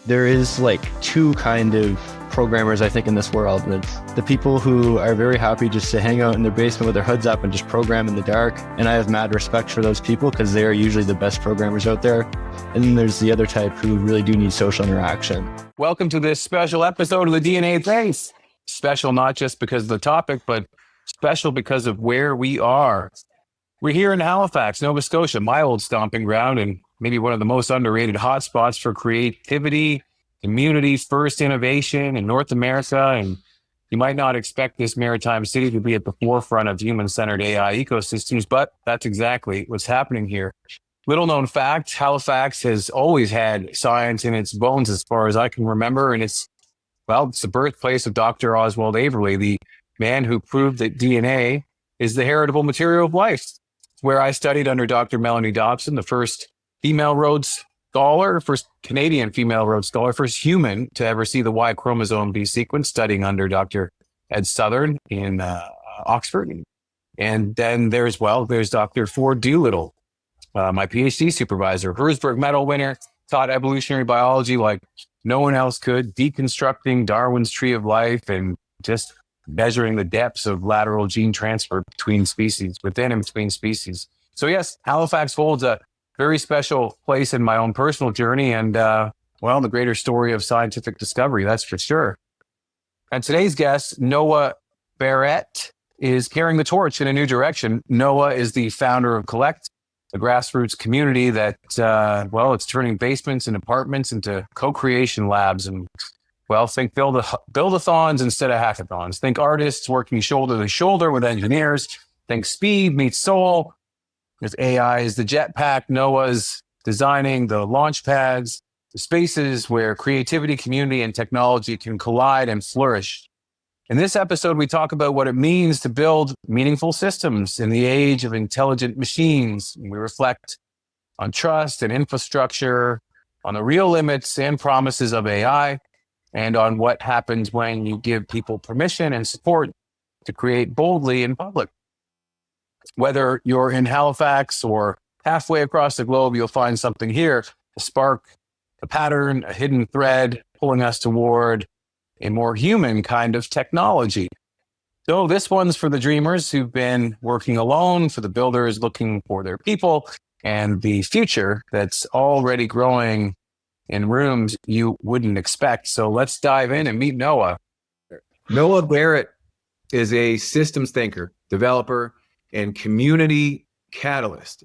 there is like two kind of programmers, I think, in this world. The people who are very happy just to hang out in their basement with their hoods up and just program in the dark. And I have mad respect for those people because they are usually the best programmers out there. And then there's the other type who really do need social interaction. Welcome to this special episode of the DNA Things. Special not just because of the topic, but special because of where we are. We're here in Halifax, Nova Scotia, my old stomping ground, and maybe one of the most underrated hotspots for creativity, community first innovation in North America. And you might not expect this maritime city to be at the forefront of human-centered AI ecosystems, but that's exactly what's happening here. Little known fact, Halifax has always had science in its bones as far as I can remember. And it's the birthplace of Dr. Oswald Averley, the man who proved that DNA is the heritable material of life. Where I studied under Dr. Melanie Dobson, the first female Rhodes Scholar, first Canadian female Rhodes Scholar, first human to ever see the Y chromosome be sequenced, studying under Dr. Ed Southern in Oxford. And then there's Dr. Ford Doolittle, my PhD supervisor, Herzberg Medal winner, taught evolutionary biology like no one else could, deconstructing Darwin's tree of life and just measuring the depths of lateral gene transfer between species, within and between species. So yes, Halifax holds a very special place in my own personal journey and, the greater story of scientific discovery, that's for sure. And today's guest, Noah Barrett, is carrying the torch in a new direction. Noah is the founder of Collect, a grassroots community that, it's turning basements and apartments into co-creation labs and think build-a-thons instead of hackathons. Think artists working shoulder to shoulder with engineers. Think speed meets soul. There's AI is the Jetpack. Noah's designing the launch pads, the spaces where creativity, community, and technology can collide and flourish. In this episode, we talk about what it means to build meaningful systems in the age of intelligent machines. We reflect on trust and infrastructure, on the real limits and promises of AI, and on what happens when you give people permission and support to create boldly in public. Whether you're in Halifax or halfway across the globe, you'll find something here, a spark, a pattern, a hidden thread pulling us toward a more human kind of technology. So this one's for the dreamers who've been working alone, for the builders looking for their people, and the future that's already growing in rooms you wouldn't expect. So let's dive in and meet Noah. Noah Barrett is a systems thinker, developer, and community catalyst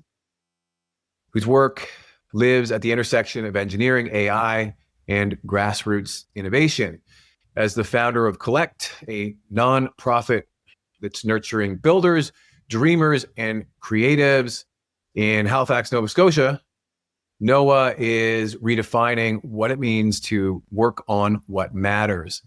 whose work lives at the intersection of engineering, AI, and grassroots innovation. As the founder of Collect, a nonprofit that's nurturing builders, dreamers, and creatives in Halifax, Nova Scotia, Noah is redefining what it means to work on what matters.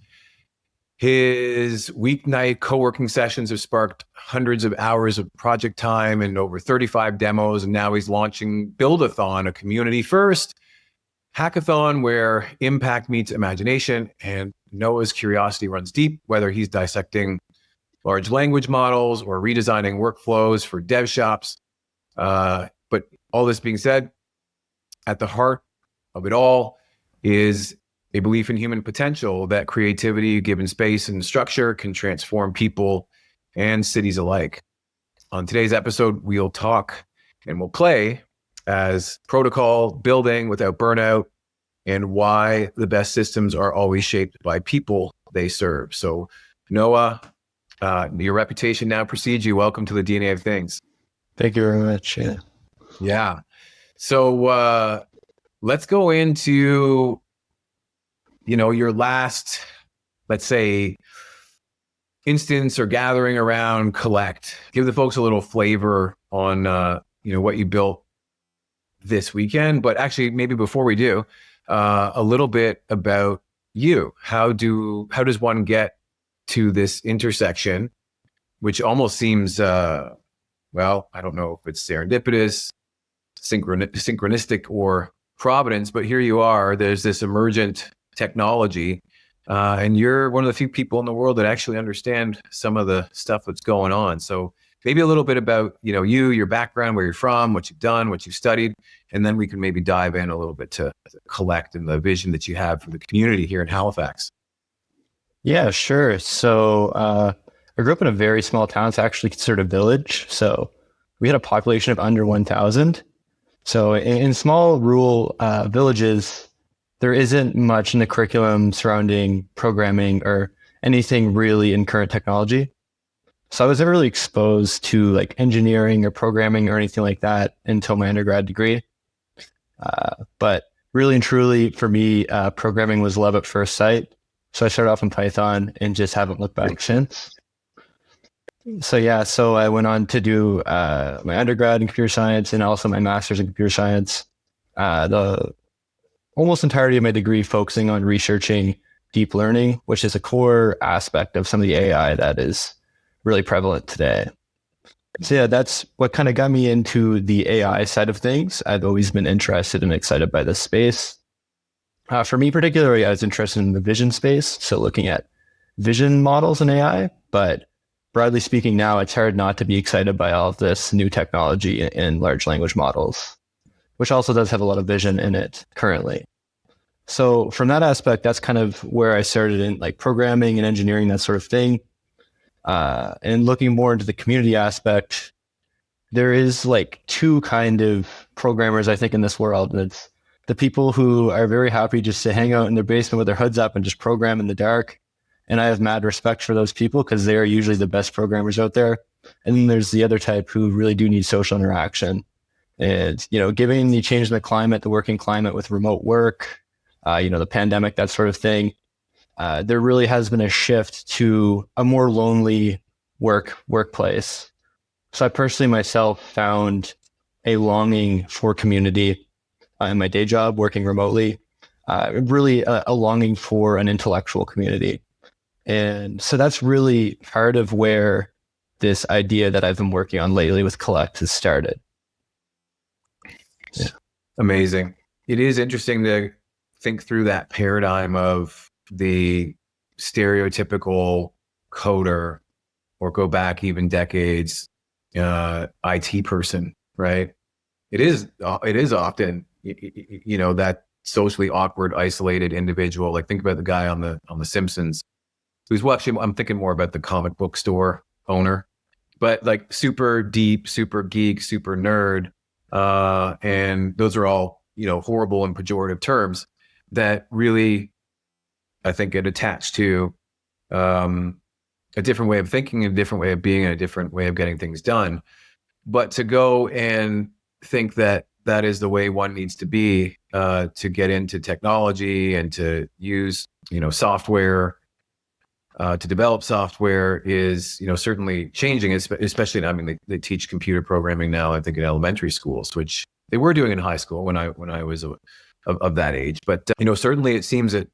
His weeknight co-working sessions have sparked hundreds of hours of project time and over 35 demos. And now he's launching BuildAon, a community-first hackathon where impact meets imagination. And Noah's curiosity runs deep, whether he's dissecting large language models or redesigning workflows for dev shops. But all this being said, at the heart of it all is a belief in human potential, that creativity given space and structure can transform people and cities alike. On today's episode, we'll talk and we'll play as protocol building without burnout and why the best systems are always shaped by people they serve. So Noah, your reputation now precedes you. Welcome to the DNA of Things. Thank you very much. Yeah. So let's go into, your last, let's say, instance or gathering around Collect. Give the folks a little flavor on, what you built this weekend. But actually, maybe before we do, a little bit about you. How does one get to this intersection, which almost seems, I don't know if it's serendipitous, synchronistic, or providence, but here you are. There's this emergent technology, and you're one of the few people in the world that actually understand some of the stuff that's going on. So maybe a little bit about, you, your background, where you're from, what you've done, what you've studied, and then we can maybe dive in a little bit to Collect and the vision that you have for the community here in Halifax. Yeah, sure. So I grew up in a very small town. It's actually considered a village. So we had a population of under 1,000. So in small rural villages, there isn't much in the curriculum surrounding programming or anything really in current technology. So I was never really exposed to like engineering or programming or anything like that until my undergrad degree. But really and truly for me, programming was love at first sight. So I started off in Python and just haven't looked back since. So I went on to do my undergrad in computer science and also my master's in computer science. The almost entirety of my degree focusing on researching deep learning, which is a core aspect of some of the AI that is really prevalent today. So yeah, that's what kind of got me into the AI side of things. I've always been interested and excited by this space. For me particularly, I was interested in the vision space, so looking at vision models in AI, but broadly speaking now, it's hard not to be excited by all of this new technology in large language models, which also does have a lot of vision in it currently. So from that aspect, that's kind of where I started in like programming and engineering, that sort of thing. And looking more into the community aspect, there is like two kind of programmers, I think, in this world. And it's the people who are very happy just to hang out in their basement with their hoods up and just program in the dark. And I have mad respect for those people because they are usually the best programmers out there. And then there's the other type who really do need social interaction. And, given the change in the climate, the working climate with remote work, the pandemic, that sort of thing, there really has been a shift to a more lonely workplace. So I personally myself found a longing for community in my day job, working remotely, really a longing for an intellectual community. And so that's really part of where this idea that I've been working on lately with Collect has started. Yeah. Amazing. It is interesting to think through that paradigm of the stereotypical coder, or go back even decades, IT person, right? It is often, that socially awkward, isolated individual. Like think about the guy on the Simpsons, who's watching. I'm thinking more about the comic book store owner, but like super deep, super geek, super nerd, and those are all horrible and pejorative terms that really, I think, get attached to a different way of thinking, a different way of being, and a different way of getting things done. But to go and think that that is the way one needs to be to get into technology and to use, software, to develop software is, certainly changing, especially, they teach computer programming now, I think, in elementary schools, which they were doing in high school when I was of that age. But, certainly it seems that,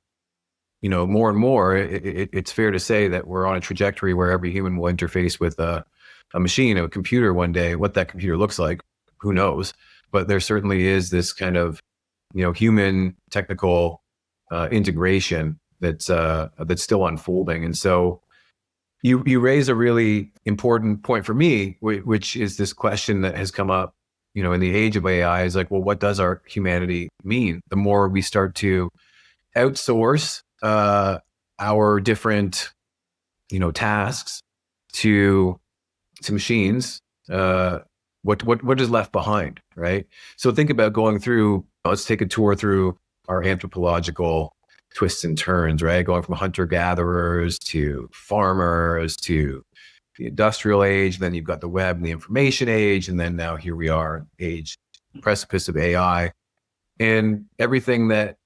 more and more, it's fair to say that we're on a trajectory where every human will interface with a machine, a computer one day. What that computer looks like, who knows? But there certainly is this kind of, human technical integration that's still unfolding. And so you raise a really important point for me, which is this question that has come up, in the age of AI, is like, well, what does our humanity mean? The more we start to outsource our different, tasks to machines, what is left behind, right? So think about going through. Let's take a tour through our anthropological twists and turns, right? Going from hunter-gatherers to farmers to the industrial age. Then you've got the web and the information age, and then now here we are, precipice of AI, and everything that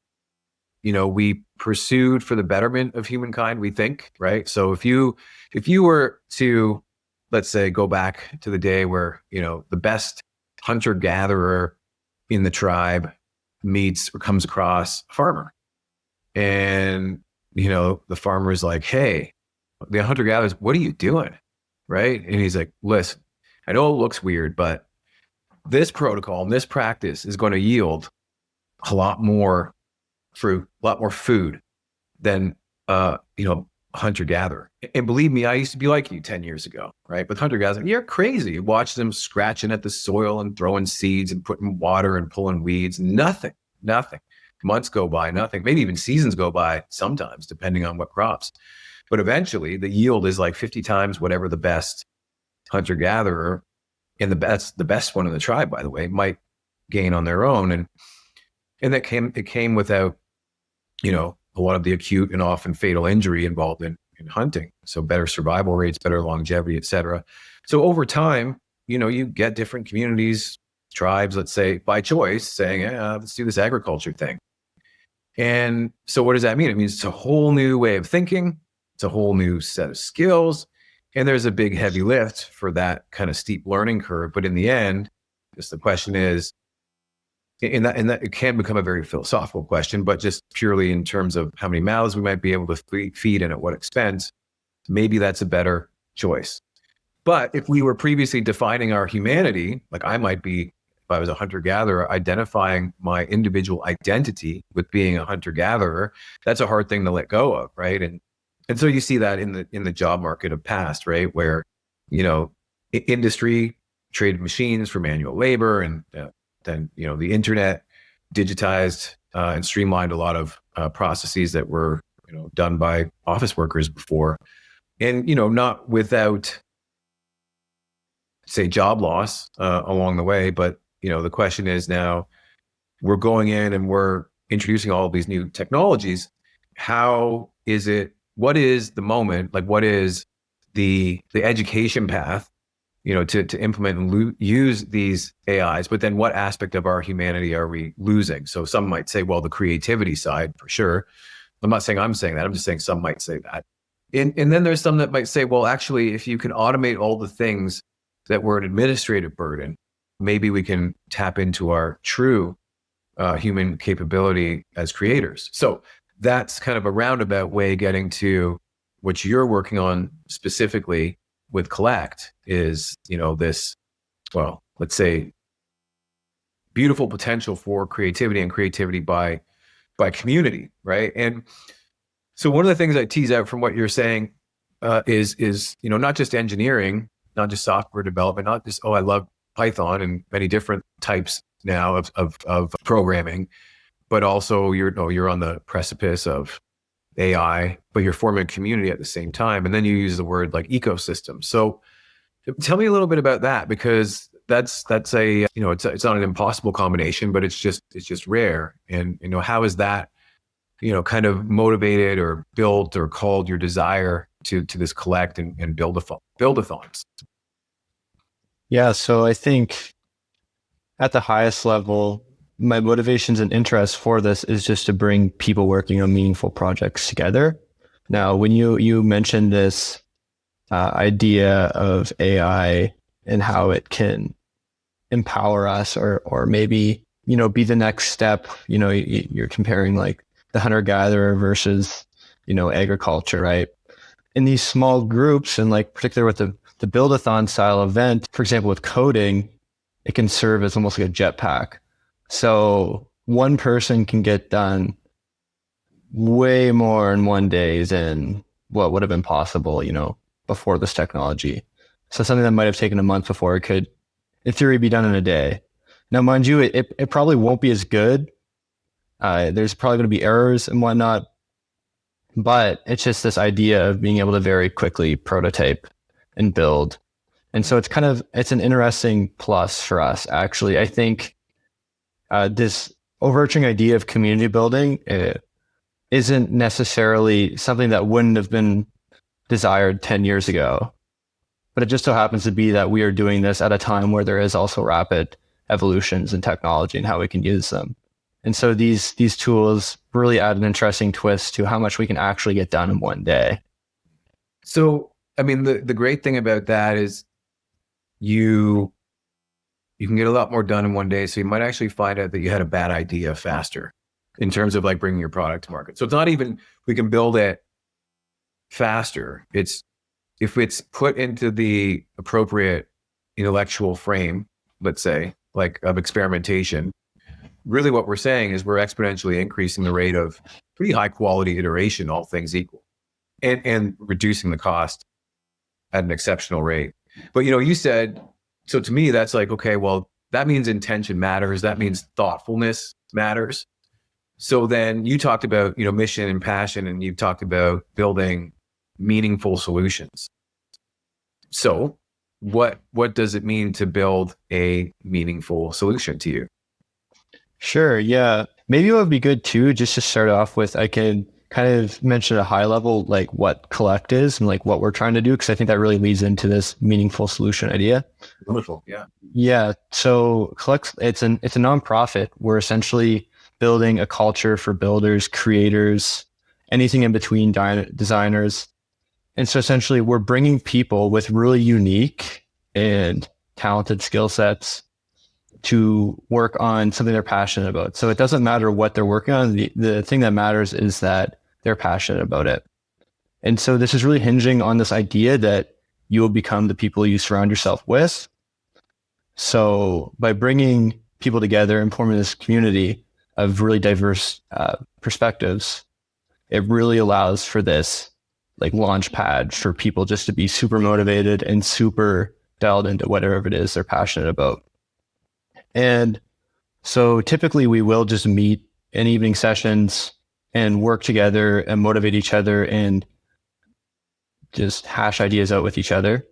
we pursued for the betterment of humankind, we think, right? So if you were to, let's say, go back to the day where, the best hunter-gatherer in the tribe meets or comes across a farmer, and, the farmer is like, hey, the hunter-gatherers, what are you doing? Right? And he's like, listen, I know it looks weird, but this protocol and this practice is going to yield a lot more fruit, a lot more food than, hunter-gatherer. And believe me, I used to be like you 10 years ago, right? With hunter-gatherer, you're crazy. You watch them scratching at the soil and throwing seeds and putting water and pulling weeds. Nothing. Months go by, nothing. Maybe even seasons go by sometimes, depending on what crops. But eventually the yield is like 50 times whatever the best hunter-gatherer, and the best one in the tribe, by the way, might gain on their own. And it came without, a lot of the acute and often fatal injury involved in hunting. So better survival rates, better longevity, et cetera. So over time, you get different communities, tribes, let's say, by choice, saying, let's do this agriculture thing. And so what does that mean? It means it's a whole new way of thinking. It's a whole new set of skills. And there's a big heavy lift for that kind of steep learning curve. But in the end, just the question is, and that it can become a very philosophical question, but just purely in terms of how many mouths we might be able to feed and at what expense, maybe that's a better choice. But if we were previously defining our humanity, like I might be, if I was a hunter-gatherer, identifying my individual identity with being a hunter-gatherer, that's a hard thing to let go of, right? And so you see that in the job market of past, right, where industry traded machines for manual labor, and then the internet digitized and streamlined a lot of processes that were done by office workers before, and not without, say, job loss along the way. But the question is, now we're going in and we're introducing all of these new technologies. How is it? What is the moment? Like, what is the education path to implement and use these AIs, but then what aspect of our humanity are we losing? So some might say, well, the creativity side, for sure. I'm not saying I'm saying that. I'm just saying some might say that. And then there's some that might say, well, actually, if you can automate all the things that were an administrative burden, maybe we can tap into our true human capability as creators. So that's kind of a roundabout way getting to what you're working on specifically with Collect is, this, well, let's say, beautiful potential for creativity and creativity by community, right? And so one of the things I tease out from what you're saying is not just engineering, not just software development, not just, I love Python and many different types now of programming, but also you're on the precipice of AI, but you're forming a community at the same time. And then you use the word like ecosystem. So tell me a little bit about that, because that's a, it's not an impossible combination, but it's just rare. And, how is that, kind of motivated or built or called your desire to this Collect and buildathons? Yeah. So I think at the highest level, my motivations and interests for this is just to bring people working on meaningful projects together. Now, when you mentioned this idea of AI and how it can empower us or maybe, be the next step, you're comparing like the hunter-gatherer versus, agriculture, right? In these small groups, and like particularly with the build-a-thon style event, for example, with coding, it can serve as almost like a jetpack. So one person can get done way more in one day than what would have been possible, before this technology. So something that might have taken a month before, it could, in theory, be done in a day. Now, mind you, it probably won't be as good. There's probably going to be errors and whatnot, but it's just this idea of being able to very quickly prototype and build. And so it's an interesting plus for us, actually. I think this overarching idea of community building isn't necessarily something that wouldn't have been desired 10 years ago, but it just so happens to be that we are doing this at a time where there is also rapid evolutions in technology and how we can use them. And so these tools really add an interesting twist to how much we can actually get done in one day. So, I mean, the great thing about that is you can get a lot more done in one day. So you might actually find out that you had a bad idea faster in terms of like bringing your product to market. So it's not even, we can build it faster. It's, if it's put into the appropriate intellectual frame, let's say, like of experimentation, really what we're saying is we're exponentially increasing the rate of pretty high quality iteration, all things equal. and reducing the cost at an exceptional rate. But you said, so to me, that's like, okay, well, that means intention matters. That means thoughtfulness matters. So then you talked about, mission and passion, and you've talked about building meaningful solutions. So what does it mean to build a meaningful solution to you? Sure. Yeah. Maybe it would be good too, just to start off with, I can kind of mention at a high level, like what Collect is and like what we're trying to do, because I think that really leads into this meaningful solution idea. Wonderful. Yeah. Yeah. So Collect, it's a nonprofit. We're essentially building a culture for builders, creators, anything in between, designers. And so essentially we're bringing people with really unique and talented skill sets to work on something they're passionate about. So it doesn't matter what they're working on. The thing that matters is that they're passionate about it. And so this is really hinging on this idea that you will become the people you surround yourself with. So by bringing people together and forming this community of really diverse perspectives, it really allows for this like launch pad for people just to be super motivated and super dialed into whatever it is they're passionate about. And so typically we will just meet in evening sessions and work together and motivate each other and just hash ideas out with each other.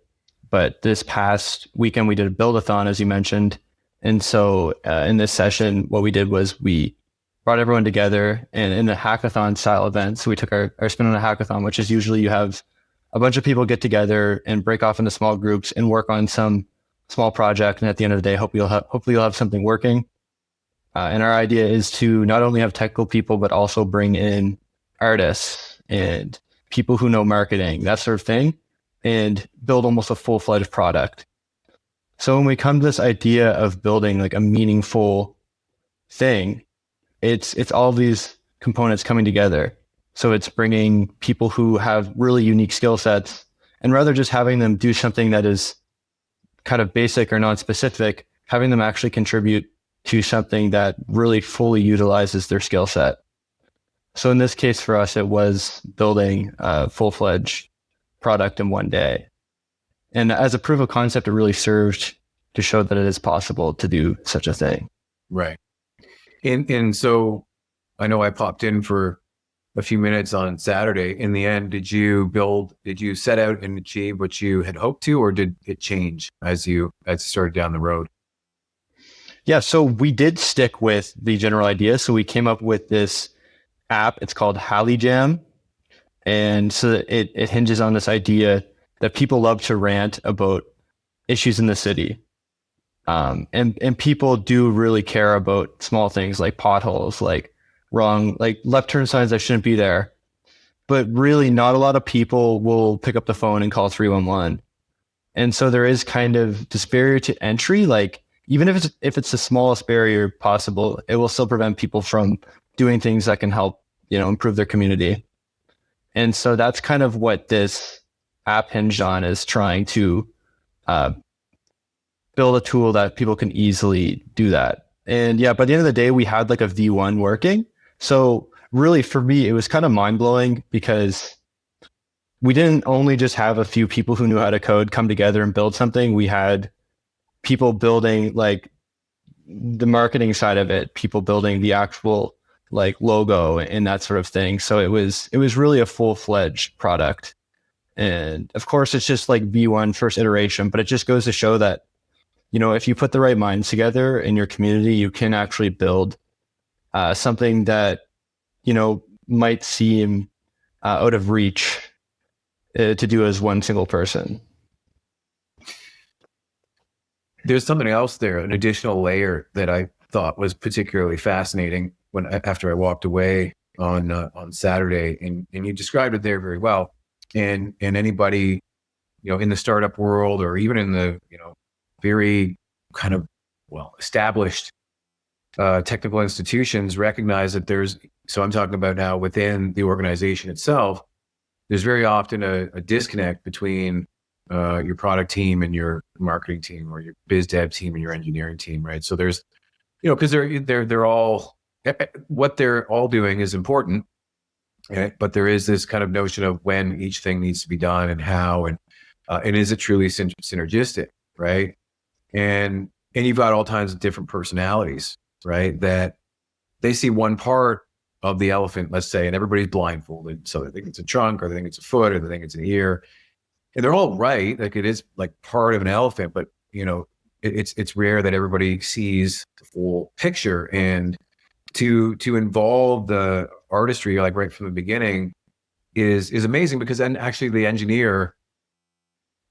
But this past weekend, we did a BuildAthon, as you mentioned. And so in this session, what we did was we brought everyone together and in a hackathon style event. So we took our spin on a hackathon, which is usually you have a bunch of people get together and break off into small groups and work on some small project. And at the end of the day, hopefully you'll have something working. And our idea is to not only have technical people, but also bring in artists and people who know marketing, that sort of thing, and build almost a full-fledged product. So when we come to this idea of building like a meaningful thing, it's all these components coming together. So it's bringing people who have really unique skill sets, and rather just having them do something that is kind of basic or non-specific, having them actually contribute to something that really fully utilizes their skill set. So in this case for us, it was building a full-fledged product in one day. And as a proof of concept, it really served to show that it is possible to do such a thing. Right. And so I know I popped in for a few minutes on Saturday. In the end, did you set out and achieve what you had hoped to, or did it change as you started down the road? Yeah, so we did stick with the general idea. So we came up with this app. It's called HaliJam. And so it hinges on this idea that people love to rant about issues in the city. And people do really care about small things like potholes, like left turn signs that shouldn't be there. But really not a lot of people will pick up the phone and call 311. And so there is kind of this barrier to entry, like even if it's the smallest barrier possible, it will still prevent people from doing things that can help, improve their community. And so that's kind of what this app hinged on, is trying to build a tool that people can easily do that. And yeah, by the end of the day, we had like a V1 working. So really for me, it was kind of mind blowing because we didn't only just have a few people who knew how to code come together and build something. We had people building like the marketing side of it, people building the actual like logo and that sort of thing. So it was really a full-fledged product. And of course it's just like V1 first iteration, but it just goes to show that, if you put the right minds together in your community, you can actually build something that, might seem out of reach to do as one single person. There's something else there, an additional layer that I thought was particularly fascinating after I walked away on Saturday, and you described it there very well. And anybody, in the startup world, or even in the, very kind of established technical institutions, recognize that so I'm talking about now within the organization itself, there's very often a disconnect between your product team and your marketing team, or your biz dev team and your engineering team, right? So there's, because they're all, what they're all doing is important, But there is this kind of notion of when each thing needs to be done and how, and is it truly synergistic, right? And you've got all kinds of different personalities, right? That they see one part of the elephant, let's say, and everybody's blindfolded. So they think it's a trunk, or they think it's a foot, or they think it's an ear. And they're all right. Like, it is like part of an elephant, but it's rare that everybody sees the full picture. And to involve the artistry, like right from the beginning, is amazing, because then actually the engineer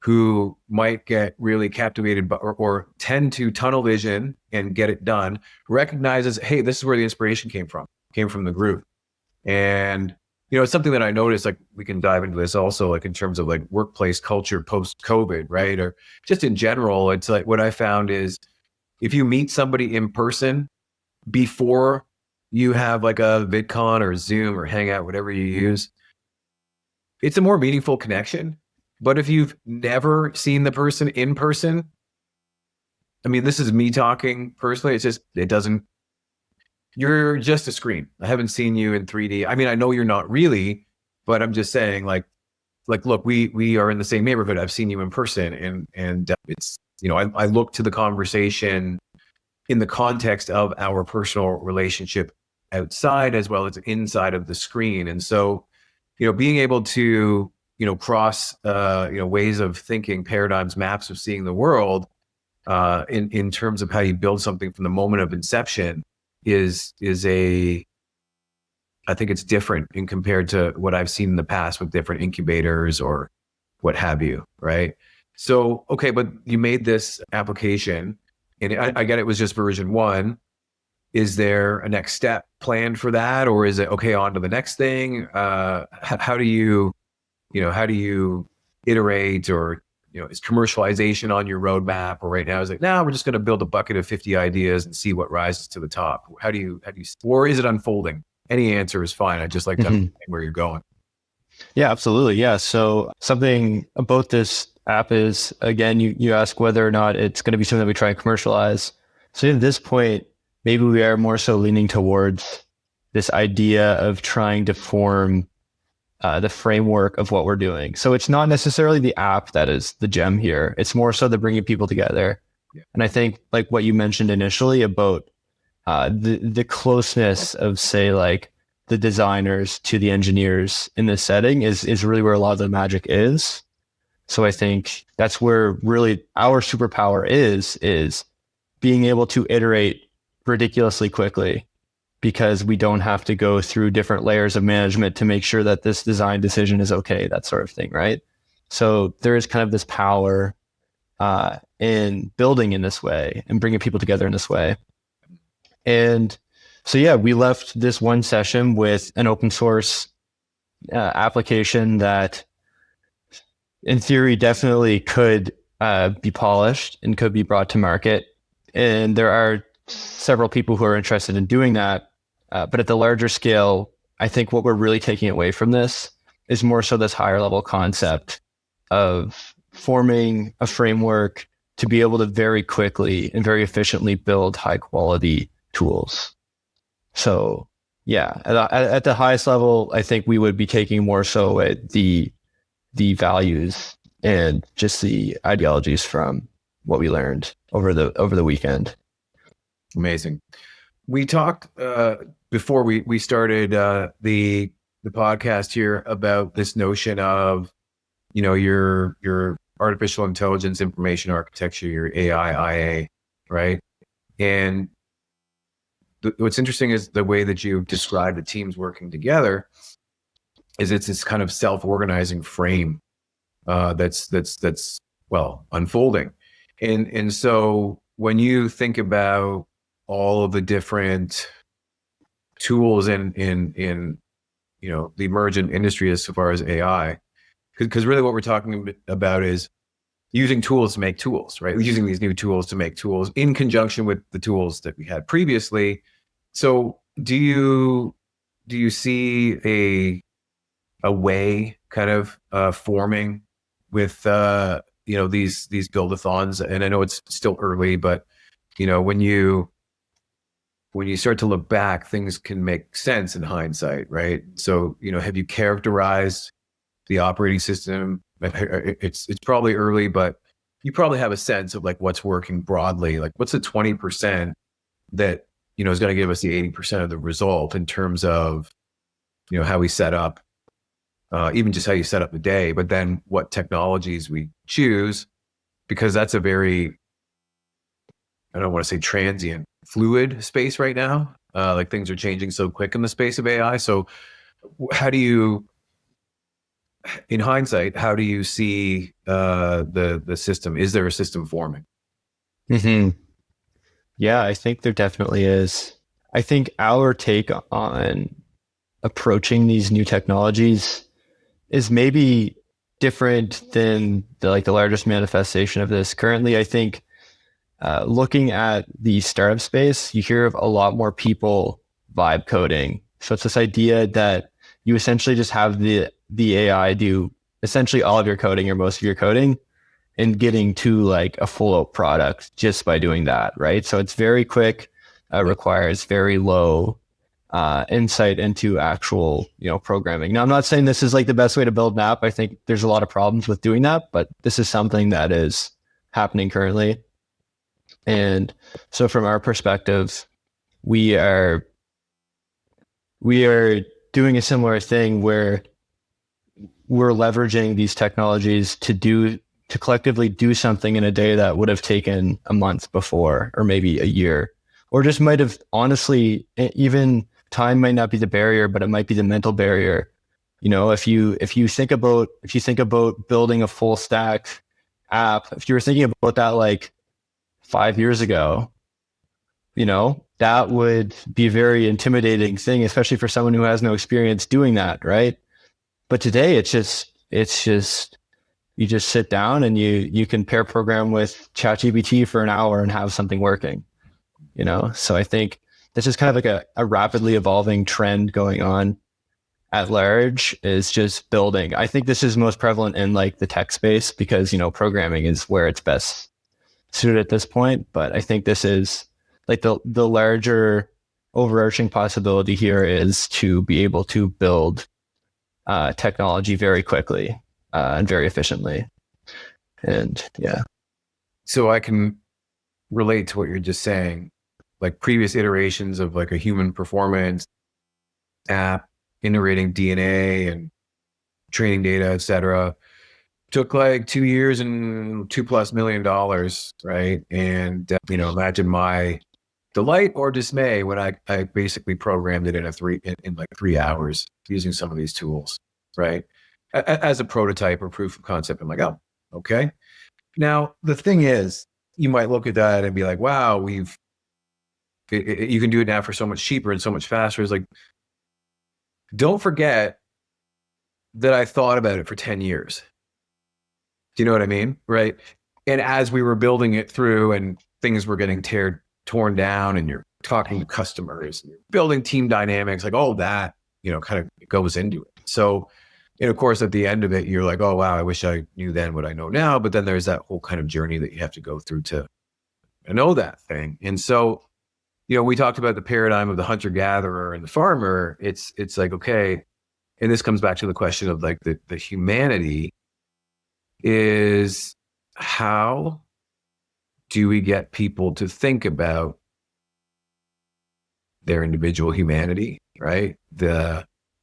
who might get really captivated by, or tend to tunnel vision and get it done, recognizes, hey, this is where the inspiration came from the group. And it's something that I noticed, like, we can dive into this also, like in terms of like workplace culture post-COVID, right? Or just in general, it's like, what I found is, if you meet somebody in person before you have like a VidCon or Zoom or Hangout, whatever you use, it's a more meaningful connection. But if you've never seen the person in person, I mean, this is me talking personally, you're just a screen. I haven't seen you in 3D. I mean, I know you're not really, but I'm just saying, like, look, we are in the same neighborhood. I've seen you in person, and it's, I look to the conversation in the context of our personal relationship outside as well as inside of the screen. And so, being able to, cross, ways of thinking, paradigms, maps of seeing the world, in terms of how you build something from the moment of inception is I think it's different in compared to what I've seen in the past with different incubators or what have you, right? So, okay, but you made this application, and I get it was just version 1. Is there a next step planned for that, or is it okay, on to the next thing? How do you iterate, or is commercialization on your roadmap, or right now is it, now we're just going to build a bucket of 50 ideas and see what rises to the top? How do you, or is it unfolding? Any answer is fine. I'd just like to understand where you're going. Yeah, absolutely. Yeah. So something about this app is, again, you ask whether or not it's going to be something that we try and commercialize. So at this point, maybe we are more so leaning towards this idea of trying to form the framework of what we're doing. So it's not necessarily the app that is the gem here. It's more so the bringing people together. Yeah. And I think, like what you mentioned initially about the closeness of, say, like the designers to the engineers in this setting is really where a lot of the magic is. So I think that's where really our superpower is being able to iterate ridiculously quickly, because we don't have to go through different layers of management to make sure that this design decision is okay, that sort of thing, right? So there is kind of this power in building in this way and bringing people together in this way. And so, yeah, we left this one session with an open source application that, in theory, definitely could be polished and could be brought to market. And there are several people who are interested in doing that. But at the larger scale, I think what we're really taking away from this is more so this higher level concept of forming a framework to be able to very quickly and very efficiently build high quality tools. So yeah, at the highest level, I think we would be taking more so at the values and just the ideologies from what we learned over the weekend. Amazing. We talked before we started the podcast here about this notion of your artificial intelligence, information architecture, your AI, IA, right? And what's interesting is the way that you describe the teams working together is it's this kind of self-organizing frame that's unfolding. And so when you think about all of the different tools in the emergent industry as far as AI, because really what we're talking about is using tools to make tools, right? Using these new tools to make tools in conjunction with the tools that we had previously. So do you see a way kind of forming with these buildathons? And I know it's still early, but when you when you start to look back, things can make sense in hindsight, right? So, have you characterized the operating system? It's probably early, but you probably have a sense of like what's working broadly. Like what's the 20% that, is going to give us the 80% of the result in terms of, how we set up, even just how you set up the day, but then what technologies we choose, because that's a very, I don't want to say transient, fluid space right now. Like things are changing so quick in the space of AI. So how do you, in hindsight, how do you see the system? Is there a system forming? Hmm. Yeah, I think there definitely is. I think our take on approaching these new technologies is maybe different than the largest manifestation of this. Currently, I think looking at the startup space, you hear of a lot more people vibe coding. So it's this idea that you essentially just have the AI do essentially all of your coding or most of your coding and getting to like a full out product just by doing that, right? So it's very quick, requires very low insight into actual, programming. Now, I'm not saying this is like the best way to build an app. I think there's a lot of problems with doing that, but this is something that is happening currently. And so from our perspective, we are doing a similar thing where we're leveraging these technologies to collectively do something in a day that would have taken a month before, or maybe a year, or just might have, honestly, even time might not be the barrier, but it might be the mental barrier. If you think about building a full stack app, if you were thinking about that like 5 years ago, that would be a very intimidating thing, especially for someone who has no experience doing that, right? But today it's just you just sit down and you can pair program with ChatGPT for an hour and have something working, So I think this is kind of like a rapidly evolving trend going on at large, is just building. I think this is most prevalent in like the tech space because, programming is where it's best suited at this point. But I think this is like the larger overarching possibility here is to be able to build technology very quickly and very efficiently. And yeah. So I can relate to what you're just saying, like previous iterations of like a human performance app, integrating DNA and training data, et cetera, took like 2 years and $2+ million, right? And, imagine my delight or dismay when I basically programmed it in like 3 hours using some of these tools, right? As a prototype or proof of concept. I'm like, oh, okay. Now, the thing is, you might look at that and be like, wow, you can do it now for so much cheaper and so much faster. It's like, don't forget that I thought about it for 10 years. Do you know what I mean? Right. And as we were building it through and things were getting torn down and you're talking to customers, and you're building team dynamics, like all that, kind of goes into it. So, and of course, at the end of it, you're like, oh, wow, I wish I knew then what I know now. But then there's that whole kind of journey that you have to go through to know that thing. And so, we talked about the paradigm of the hunter-gatherer and the farmer. It's like, okay, and this comes back to the question of like the humanity is, how do we get people to think about their individual humanity, right?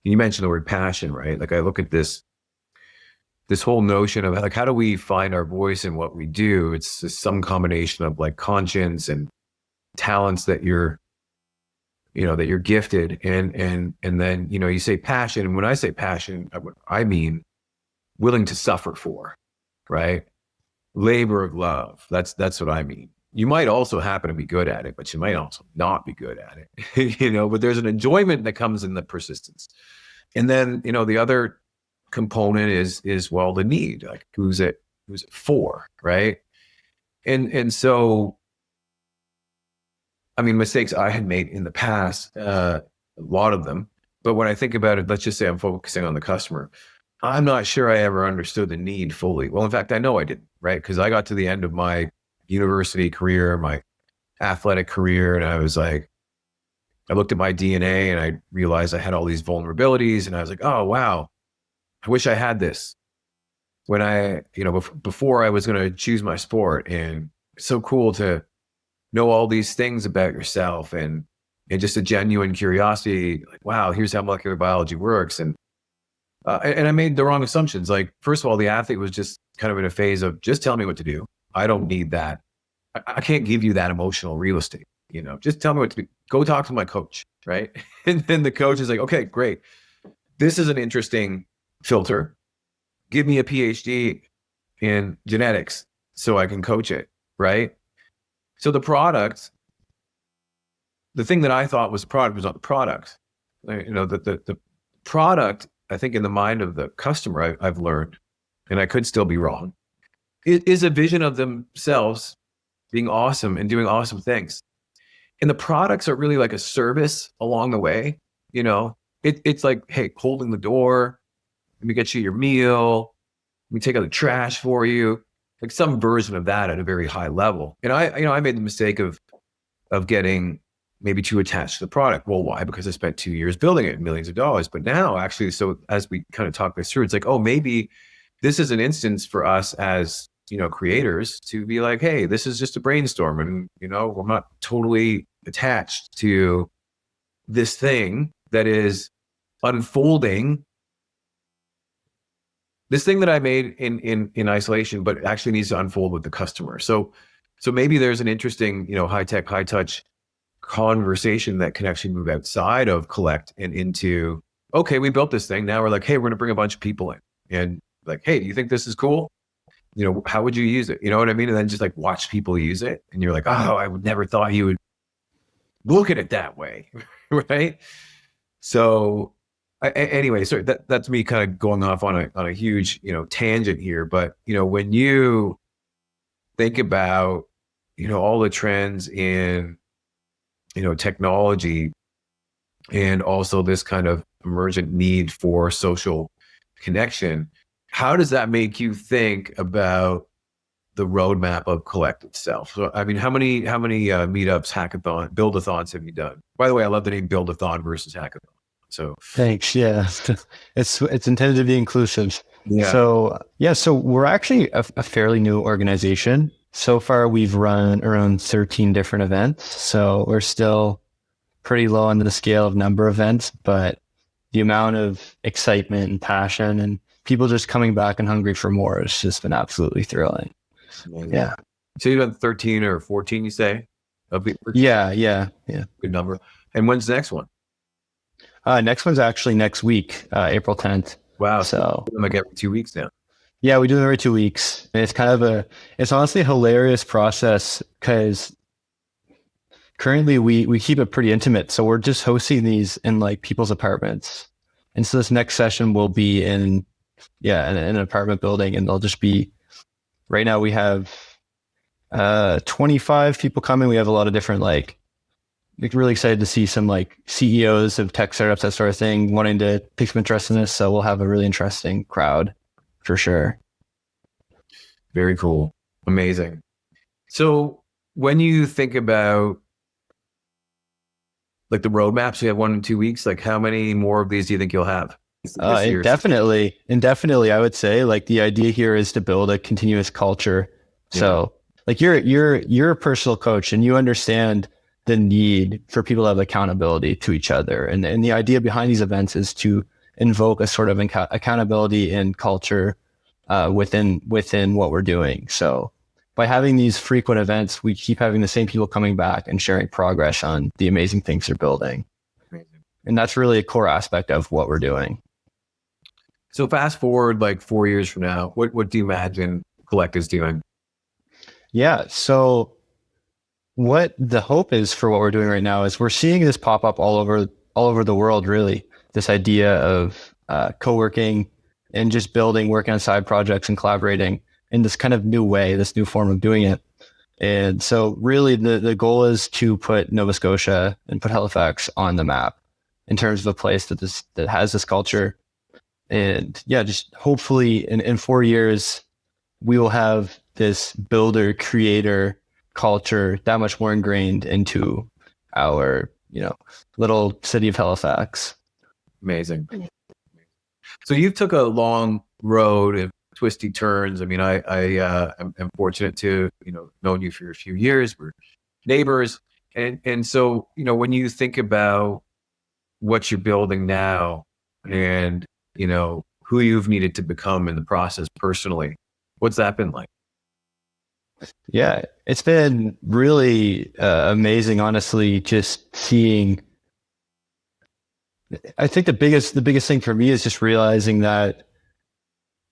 You mentioned the word passion, right? Like I look at this whole notion of like, how do we find our voice in what we do? It's just some combination of like conscience and talents that you're gifted. And then, you say passion. And when I say passion, I mean willing to suffer for, right? Labor of love. That's what I mean. You might also happen to be good at it, but you might also not be good at it, but there's an enjoyment that comes in the persistence. And then, the other component is, well, the need, like who's it for, right? And so, I mean, mistakes I had made in the past, a lot of them, but when I think about it, let's just say I'm focusing on the customer. I'm not sure I ever understood the need fully. Well, in fact, I know I didn't, right? Because I got to the end of my university career, my athletic career, and I was like, I looked at my DNA and I realized I had all these vulnerabilities, and I was like, oh, wow, I wish I had this when I, before I was going to choose my sport. And it's so cool to know all these things about yourself, and just a genuine curiosity, like, wow, here's how molecular biology works. And I made the wrong assumptions. Like, first of all, the athlete was just kind of in a phase of just tell me what to do. I don't need that. I can't give you that emotional real estate. Just tell me what to do. Go talk to my coach, right? And then the coach is like, okay, great. This is an interesting filter. Give me a PhD in genetics so I can coach it, right? So the thing that I thought was the product was not the product. The product, I think, in the mind of the customer, I've learned, and I could still be wrong, is a vision of themselves being awesome and doing awesome things. And the products are really like a service along the way. It's like, hey, holding the door, let me get you your meal, let me take out the trash for you, like some version of that at a very high level. And I made the mistake of getting maybe too attached to the product. Well, why? Because I spent 2 years building it, millions of dollars. But now, actually, so as we kind of talk this through, it's like, oh, maybe this is an instance for us as creators to be like, hey, this is just a brainstorm, and we're not totally attached to this thing that is unfolding, this thing that I made in isolation, but actually needs to unfold with the customer. So maybe there's an interesting, high tech, high touch conversation that can actually move outside of Collect and into, okay, we built this thing. Now we're like, hey, we're going to bring a bunch of people in, and like, hey, do you think this is cool? How would you use it? You know what I mean? And then just like watch people use it. And you're like, oh, I would never thought you would look at it that way. Right. So anyway, sorry, that's me kind of going off on a huge, tangent here. But, when you think about, all the trends in, technology, and also this kind of emergent need for social connection, how does that make you think about the roadmap of Collect itself? So, I mean, how many meetups, hackathon, buildathons have you done? By the way, I love the name Buildathon versus hackathon. So thanks. Yeah, it's intended to be inclusive. Yeah. So we're actually a fairly new organization. So far, we've run around 13 different events. So we're still pretty low on the scale of number of events, but the amount of excitement and passion and people just coming back and hungry for more has just been absolutely thrilling. Yeah. So you've done 13 or 14, you say? Yeah. Good number. And when's the next one? Next one's actually next week, April 10th. Wow. So I'm like every 2 weeks now. Yeah, we do them every 2 weeks. And it's kind of it's honestly a hilarious process because currently we keep it pretty intimate. So we're just hosting these in like people's apartments. And so this next session will be in an apartment building, and they'll just be, right now we have 25 people coming. We have a lot of different, like really excited to see some like CEOs of tech startups, that sort of thing, wanting to take some interest in this. So we'll have a really interesting crowd for sure. Very cool. Amazing. So when you think about like the roadmaps, you have 1 and 2 weeks, like how many more of these do you think you'll have? Indefinitely, I would say. Like the idea here is to build a continuous culture. Yeah. So like you're a personal coach, and you understand the need for people to have accountability to each other. And the idea behind these events is to invoke a sort of accountability and culture within what we're doing. So by having these frequent events, we keep having the same people coming back and sharing progress on the amazing things they're building. Amazing. And that's really a core aspect of what we're doing. So fast forward like 4 years from now, what do you imagine Collect is doing? Yeah. So what the hope is for what we're doing right now is we're seeing this pop up all over the world, really. This idea of co-working and just working on side projects and collaborating in this kind of new way, this new form of doing it. And so really the goal is to put Nova Scotia and put Halifax on the map in terms of a place that has this culture. And yeah, just hopefully in 4 years, we will have this builder creator culture that much more ingrained into our little city of Halifax. Amazing. So you took a long road of twisty turns. I mean, I am fortunate to, known you for a few years. We're neighbors. And so, when you think about what you're building now and, who you've needed to become in the process personally, what's that been like? Yeah, it's been really amazing, honestly, just seeing. I think the biggest thing for me is just realizing that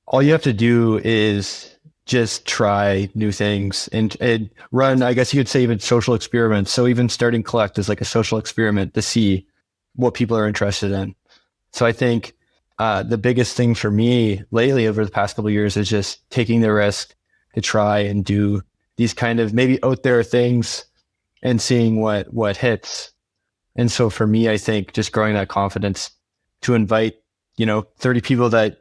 all you have to do is just try new things and run, I guess you could say, even social experiments. So even starting Collect is like a social experiment to see what people are interested in. So I think the biggest thing for me lately over the past couple of years is just taking the risk to try and do these kind of maybe out there things and seeing what hits. And so for me, I think just growing that confidence to invite, 30 people that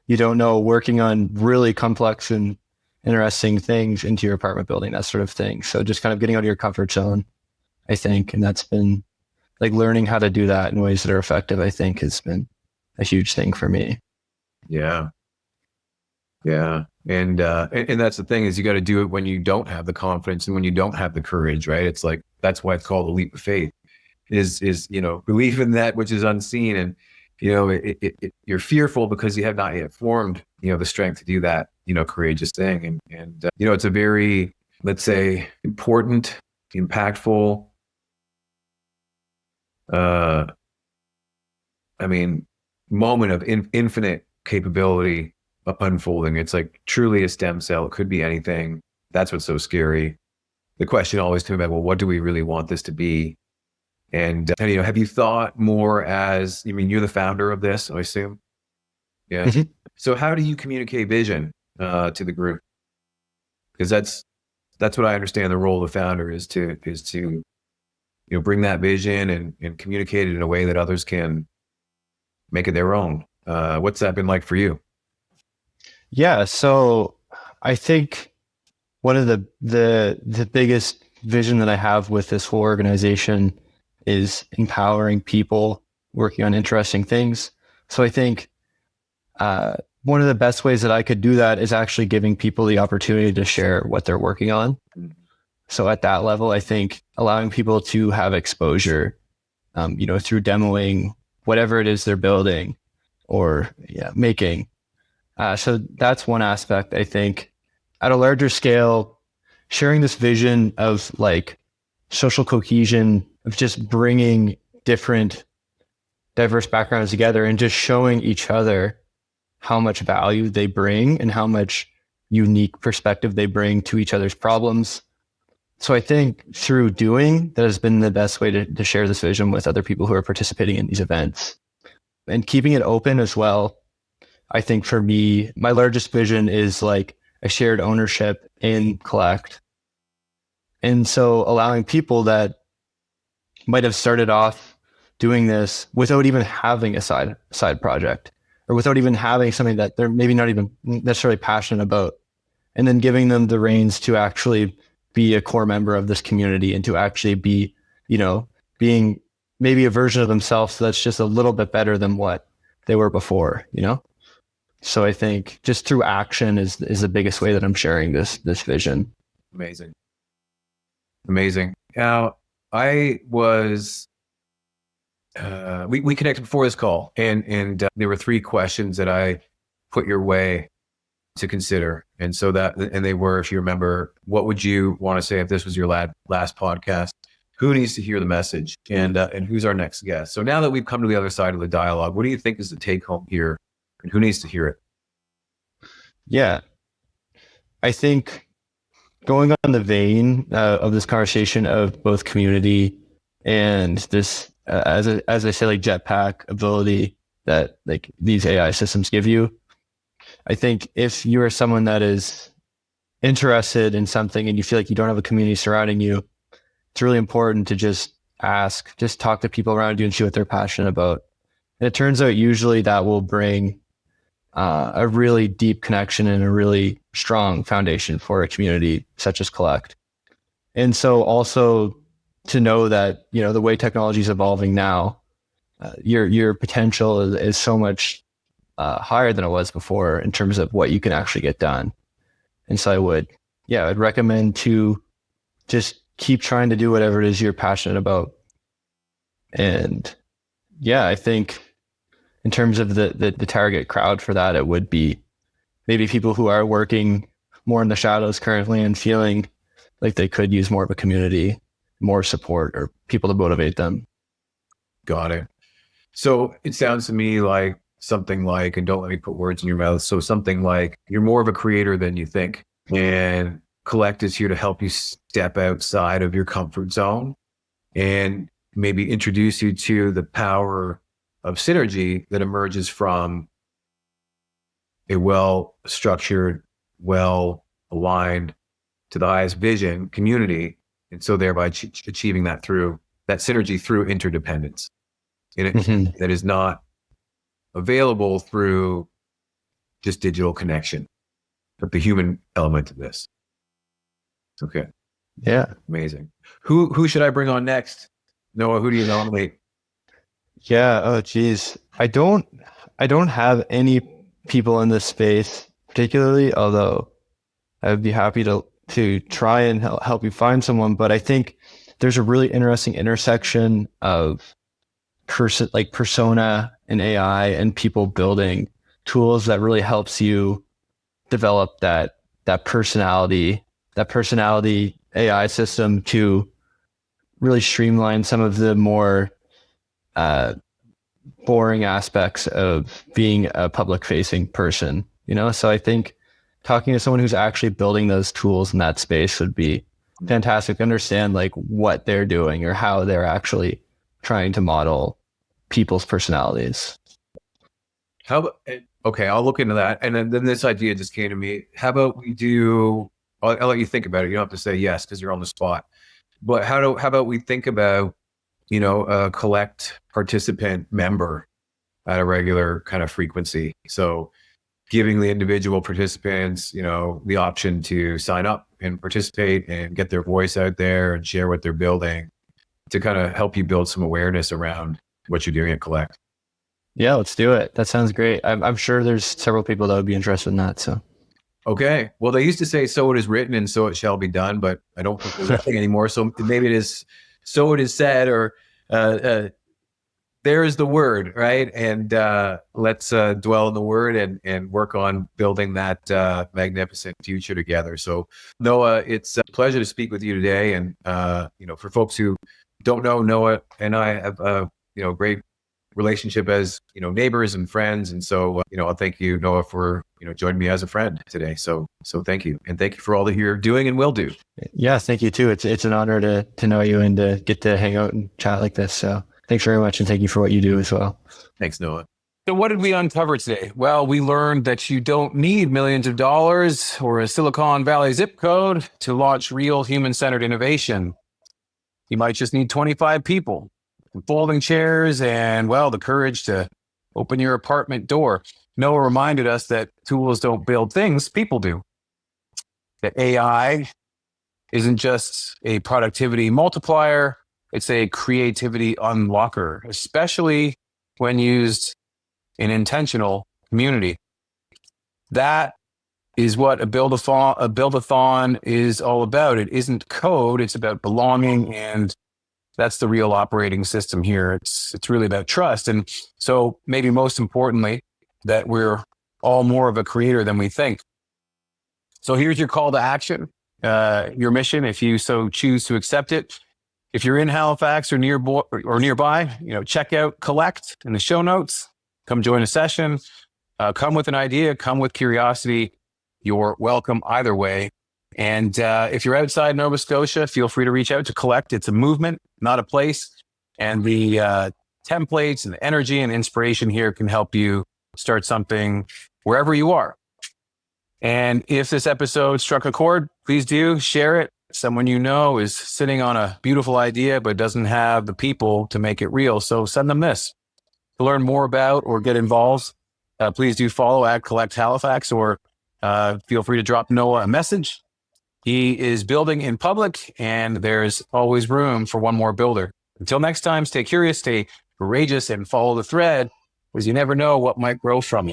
you don't know working on really complex and interesting things into your apartment building, that sort of thing. So just kind of getting out of your comfort zone, I think. And that's been like learning how to do that in ways that are effective, I think has been a huge thing for me. Yeah. Yeah. And that's the thing is you got to do it when you don't have the confidence and when you don't have the courage, right? It's like, that's why it's called a leap of faith is, belief in that which is unseen. And, you're fearful because you have not yet formed, the strength to do that, courageous thing. And it's a very, let's say, important, impactful, moment of infinite capability unfolding. It's like truly a stem cell. It could be anything. That's what's so scary. The question always to me about, well, what do we really want this to be? And have you thought more as, you're the founder of this, I assume? Yeah. Mm-hmm. So how do you communicate vision to the group? Because that's what I understand the role of the founder is to bring that vision and communicate it in a way that others can make it their own. What's that been like for you? Yeah, so I think one of the biggest vision that I have with this whole organization is empowering people working on interesting things. So I think one of the best ways that I could do that is actually giving people the opportunity to share what they're working on. So at that level, I think allowing people to have exposure, through demoing whatever it is they're building or making. So that's one aspect. I think at a larger scale, sharing this vision of like social cohesion, of just bringing different diverse backgrounds together and just showing each other how much value they bring and how much unique perspective they bring to each other's problems. So I think through doing that has been the best way to share this vision with other people who are participating in these events and keeping it open as well. I think for me, my largest vision is like a shared ownership in Collect. And so allowing people that might have started off doing this without even having a side project or without even having something that they're maybe not even necessarily passionate about, and then giving them the reins to actually be a core member of this community and to actually be, being maybe a version of themselves that's just a little bit better than what they were before, So I think just through action is the biggest way that I'm sharing this vision. Amazing. Now, I was, we connected before this call and there were 3 questions that I put your way to consider. And so and they were, if you remember, what would you want to say if this was your last podcast? Who needs to hear the message? And who's our next guest? So now that we've come to the other side of the dialogue, what do you think is the take home here? And who needs to hear it? Yeah, I think going on the vein of this conversation of both community and this, as I say, like Jetpack ability that like these AI systems give you, I think if you are someone that is interested in something and you feel like you don't have a community surrounding you, it's really important to just talk to people around you and see what they're passionate about. And it turns out usually that will bring a really deep connection and a really strong foundation for a community such as Collect. And so also to know that, the way technology is evolving now, your potential is so much higher than it was before in terms of what you can actually get done. And so I'd recommend to just keep trying to do whatever it is you're passionate about. And yeah, I think in terms of the target crowd for that, it would be maybe people who are working more in the shadows currently and feeling like they could use more of a community, more support, or people to motivate them. Got it. So it sounds to me like something like, and don't let me put words in your mouth, so something like you're more of a creator than you think. And Collect is here to help you step outside of your comfort zone and maybe introduce you to the power of synergy that emerges from a well-structured, well-aligned to the highest vision community. And so thereby achieving that synergy through interdependence. That is not available through just digital connection, but the human element of this. Okay. Yeah. Amazing. Who should I bring on next? Noah, who do you nominate? Yeah. Oh, geez. I don't have any people in this space particularly, although I would be happy to try and help you find someone. But I think there's a really interesting intersection of persona and AI and people building tools that really helps you develop that personality AI system to really streamline some of the more boring aspects of being a public facing person, So I think talking to someone who's actually building those tools in that space would be fantastic to understand like what they're doing or how they're actually trying to model people's personalities. Okay, I'll look into that. And then this idea just came to me. How about we I'll let you think about it. You don't have to say yes because you're on the spot. But how about we think about, a Collect participant member at a regular kind of frequency. So giving the individual participants, the option to sign up and participate and get their voice out there and share what they're building to kind of help you build some awareness around what you're doing at Collect. Yeah, let's do it. That sounds great. I'm sure there's several people that would be interested in that. So, okay. Well, they used to say, "So it is written, and so it shall be done," but I don't think there's that thing anymore. So maybe it is, "So it is said," or there is the word, right? And let's dwell in the word and work on building that magnificent future together. So, Noah, it's a pleasure to speak with you today. And for folks who don't know, Noah and I have a great relationship as neighbors and friends. And so I'll thank you, Noah, for joining me as a friend today. So thank you, and thank you for all that you're doing and will do. Yeah, thank you too. It's an honor to know you and to get to hang out and chat like this. So thanks very much, and thank you for what you do as well. Thanks, Noah. So what did we uncover today? Well, we learned that you don't need millions of dollars or a Silicon Valley zip code to launch real human-centered innovation. You might just need 25 people, folding chairs, and, the courage to open your apartment door. Noah reminded us that tools don't build things, people do. That AI isn't just a productivity multiplier, it's a creativity unlocker, especially when used in intentional community. That is what a build-a-thon is all about. It isn't code, it's about belonging, and that's the real operating system here. It's really about trust. And so maybe most importantly, that we're all more of a creator than we think. So here's your call to action, your mission, if you so choose to accept it. If you're in Halifax or nearby, check out Collect in the show notes. Come join a session. Come with an idea. Come with curiosity. You're welcome either way. And if you're outside Nova Scotia, feel free to reach out to Collect. It's a movement, not a place. And the templates and the energy and inspiration here can help you start something wherever you are. And if this episode struck a chord, please do share it. Someone you know is sitting on a beautiful idea, but doesn't have the people to make it real. So send them this. To learn more about or get involved, please do follow at Collect Halifax, or feel free to drop Noah a message. He is building in public, and there's always room for one more builder. Until next time, stay curious, stay courageous, and follow the thread, because you never know what might grow from you.